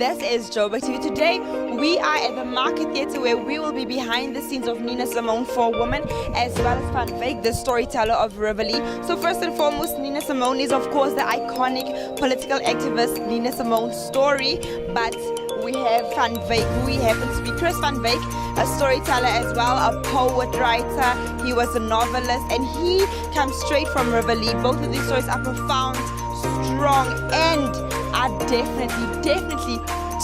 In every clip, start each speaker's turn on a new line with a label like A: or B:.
A: This is Joburgtv. Today we are at the Market Theatre where we will be behind the scenes of Nina Simone for Women as well as Van Wyk, the storyteller of Riverlea. So first and foremost, Nina Simone is of course the iconic political activist Nina Simone's story, but we have Van Wyk, who happens to be Chris Van Wyk, a storyteller as well, a poet, writer. He was a novelist and he comes straight from Riverlea. Both of these stories are profound, strong, and are definitely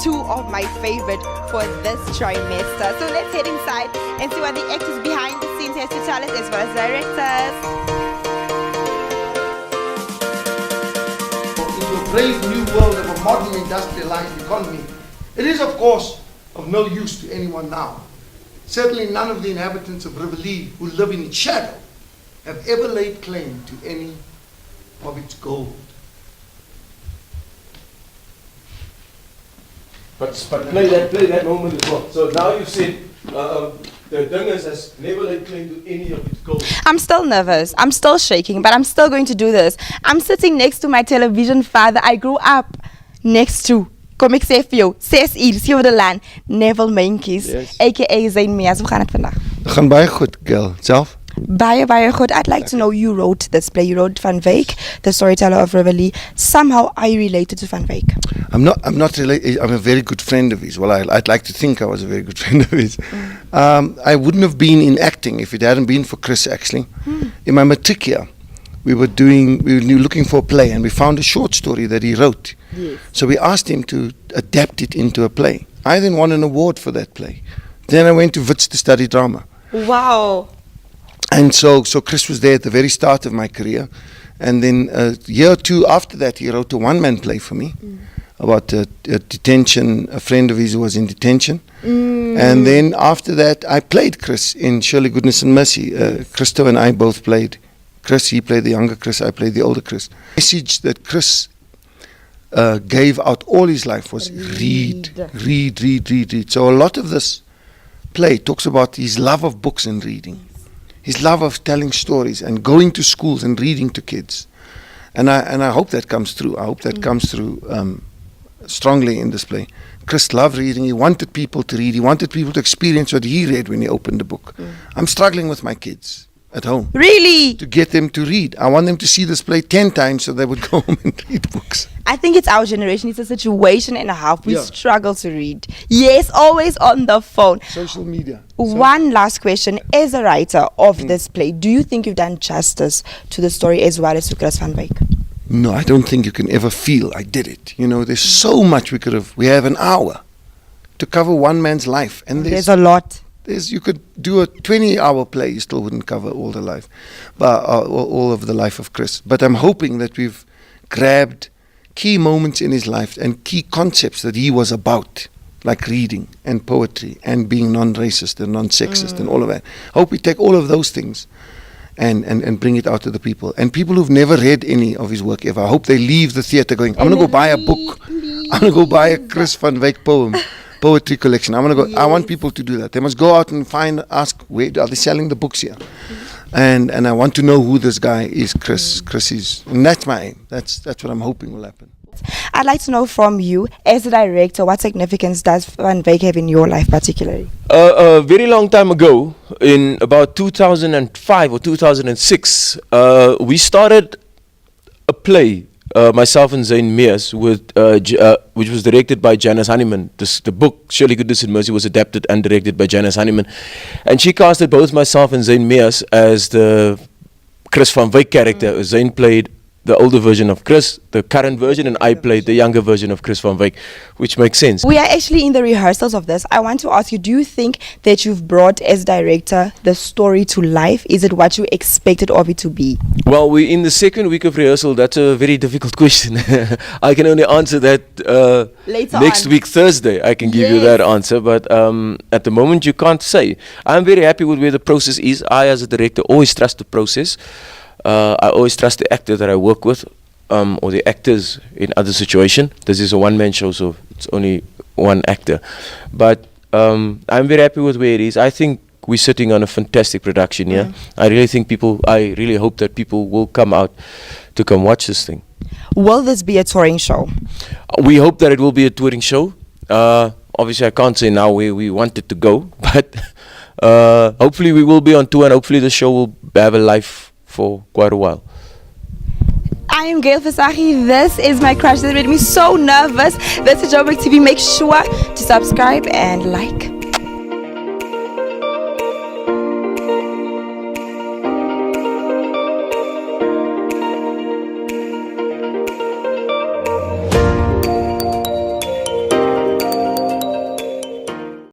A: two of my favorite for this trimester. So let's head inside and see what the actors behind the scenes has to tell us as well as directors.
B: Into a brave new world of a modern industrialized economy, it is of course of no use to anyone now. Certainly none of the inhabitants of Riverlea who live in its shadow have ever laid claim to any of its gold.
C: But play that moment as well. So now you've said the Dingers has never laid claim to any of its gold.
A: I'm still nervous. I'm still shaking, but I'm still going to do this. I'm sitting next to my television father. I grew up next to kom ek sê vir jou 6 uur sewe de land Neville Mentjies, aka Zayn Meas. Hoe gaan dit vandag?
B: Gaan baie goed, girl. Self?
A: Baie good. I'd like to know, you wrote this play. You wrote Van Wyk, the storyteller of Riverlea. Somehow are you related to Van Wyk?
B: I'm not related. I'm a very good friend of his. Well, I'd like to think I was a very good friend of his. I wouldn't have been in acting if it hadn't been for Chris, actually. In my matric year, we were looking for a play and we found a short story that he wrote. Yes. So we asked him to adapt it into a play. I then won an award for that play. Then I went to Wits to study drama.
A: Wow.
B: And so Chris was there at the very start of my career. And then a year or two after that, he wrote a one-man play for me about a detention, a friend of his who was in detention. And then after that, I played Chris in Surely Goodness and Mercy. Christo and I both played Chris. He played the younger Chris, I played the older Chris. The message that Chris gave out all his life was read. So a lot of this play talks about his love of books and reading. His love of telling stories and going to schools and reading to kids. And I hope that comes through. I hope that comes through strongly in this play. Chris loved reading. He wanted people to read. He wanted people to experience what he read when he opened the book. I'm struggling with my kids at home.
A: Really?
B: To get them to read. I want them to see this play 10 times so they would go home and read books.
A: I think it's our generation. It's a situation and a half. We struggle to read. Yes, always on the phone.
B: Social media.
A: One last question. As a writer of this play, do you think you've done justice to the story as well as to Chris Van Wyk?
B: No, I don't think you can ever feel I did it. You know, there's so much we have an hour to cover one man's life. And
A: there's a lot.
B: You could do a 20-hour play, you still wouldn't cover all the life, all of the life of Chris. But I'm hoping that we've grabbed key moments in his life and key concepts that he was about, like reading and poetry and being non-racist and non-sexist and all of that. Hope we take all of those things and bring it out to the people. And people who've never read any of his work ever, I hope they leave the theatre going, I'm going to go buy a book. I'm going to go buy a Chris Van Wyk poetry collection. I want people to do that. They must go out and ask, where are they selling the books here? And I want to know who this guy is, Chris is. And that's my aim. That's what I'm hoping will happen.
A: I'd like to know from you, as a director, what significance does Van Wyk have in your life particularly?
C: A very long time ago, in about 2005 or 2006, we started a play, myself and Zayn Meas, which was directed by Janice Honeyman. The book, Surely Goodness and Mercy, was adapted and directed by Janice Honeyman. And she casted both myself and Zayn Meas as the Chris Van Wyk character. Zayn played the older version of Chris, the current version, and I played the younger version of Chris Van Wyk, which makes sense.
A: We are actually in the rehearsals of this. I want to ask you, do you think that you've brought, as director, the story to life? Is it what you expected of it to be?
C: Well, we're in the second week of rehearsal. That's a very difficult question. I can only answer that
A: later
C: next week, Thursday. I can give you that answer, but at the moment you can't say. I'm very happy with where the process is. I, as a director, always trust the process. I always trust the actor that I work with, or the actors in other situations. This is a one-man show, so it's only one actor. But I'm very happy with where it is. I think we're sitting on a fantastic production here. I really hope that people will come out to come watch this thing.
A: Will this be a touring show?
C: We hope that it will be a touring show. Obviously, I can't say now where we want it to go, but hopefully we will be on tour, and hopefully the show will have a life for quite a while.
A: I am Gail Fasaki. This is my crush. This made me so nervous. This is Joburg TV. Make sure to subscribe and like.